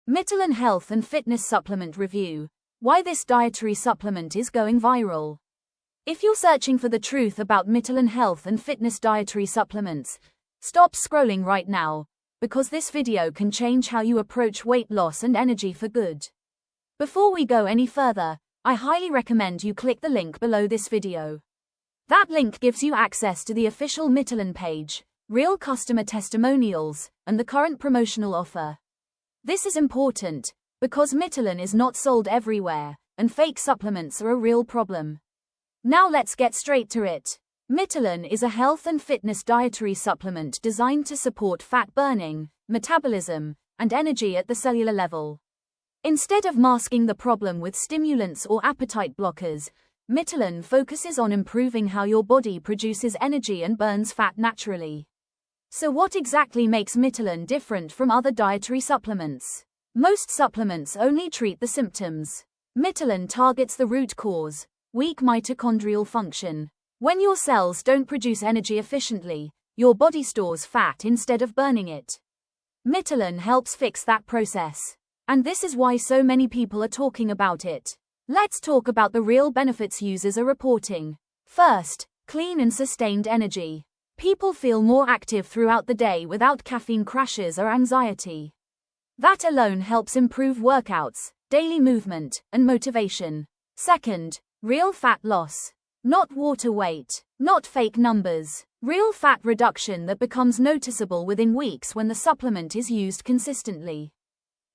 Mitolyn Health and Fitness Supplement Review. Why this dietary supplement is going viral. If you're searching for the truth about Mitolyn Health and Fitness dietary supplements, stop scrolling right now, because this video can change how you approach weight loss and energy for good. Before we go any further, I highly recommend you click the link below this video. That link gives you access to the official Mitolyn page, real customer testimonials, and the current promotional offer. This is important, because Mitolyn is not sold everywhere, and fake supplements are a real problem. Now let's get straight to it. Mitolyn is a health and fitness dietary supplement designed to support fat burning, metabolism, and energy at the cellular level. Instead of masking the problem with stimulants or appetite blockers, Mitolyn focuses on improving how your body produces energy and burns fat naturally. So what exactly makes Mitolyn different from other dietary supplements? Most supplements only treat the symptoms. Mitolyn targets the root cause, weak mitochondrial function. When your cells don't produce energy efficiently, your body stores fat instead of burning it. Mitolyn helps fix that process. And this is why so many people are talking about it. Let's talk about the real benefits users are reporting. First, clean and sustained energy. People feel more active throughout the day without caffeine crashes or anxiety. That alone helps improve workouts, daily movement, and motivation. Second, real fat loss. Not water weight, not fake numbers. Real fat reduction that becomes noticeable within weeks when the supplement is used consistently.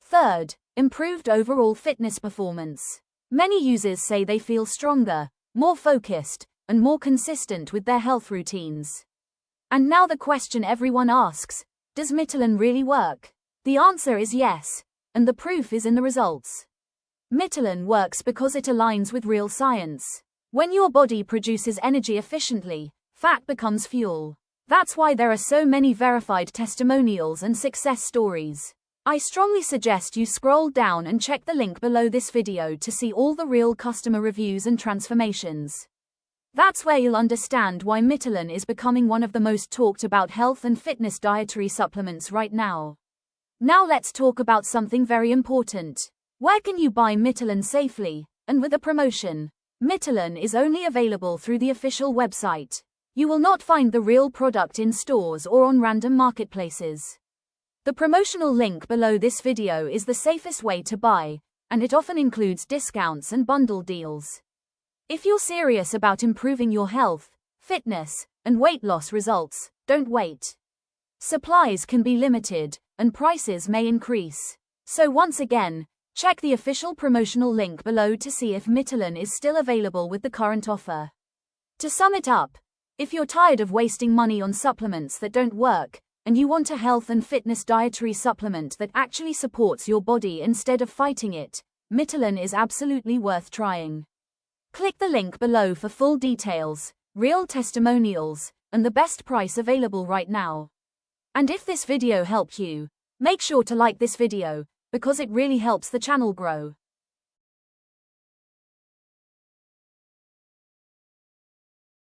Third, improved overall fitness performance. Many users say they feel stronger, more focused, and more consistent with their health routines. And now the question everyone asks, does Mitolyn really work? The answer is yes, and the proof is in the results. Mitolyn works because it aligns with real science. When your body produces energy efficiently, fat becomes fuel. That's why there are so many verified testimonials and success stories. I strongly suggest you scroll down and check the link below this video to see all the real customer reviews and transformations. That's where you'll understand why Mitolyn is becoming one of the most talked about health and fitness dietary supplements right now. Now let's talk about something very important. Where can you buy Mitolyn safely, and with a promotion? Mitolyn is only available through the official website. You will not find the real product in stores or on random marketplaces. The promotional link below this video is the safest way to buy, and it often includes discounts and bundle deals. If you're serious about improving your health, fitness, and weight loss results, don't wait. Supplies can be limited, and prices may increase. So once again, check the official promotional link below to see if Mitolyn is still available with the current offer. To sum it up, if you're tired of wasting money on supplements that don't work, and you want a health and fitness dietary supplement that actually supports your body instead of fighting it, Mitolyn is absolutely worth trying. Click the link below for full details, real testimonials, and the best price available right now. And if this video helped you, make sure to like this video, because it really helps the channel grow.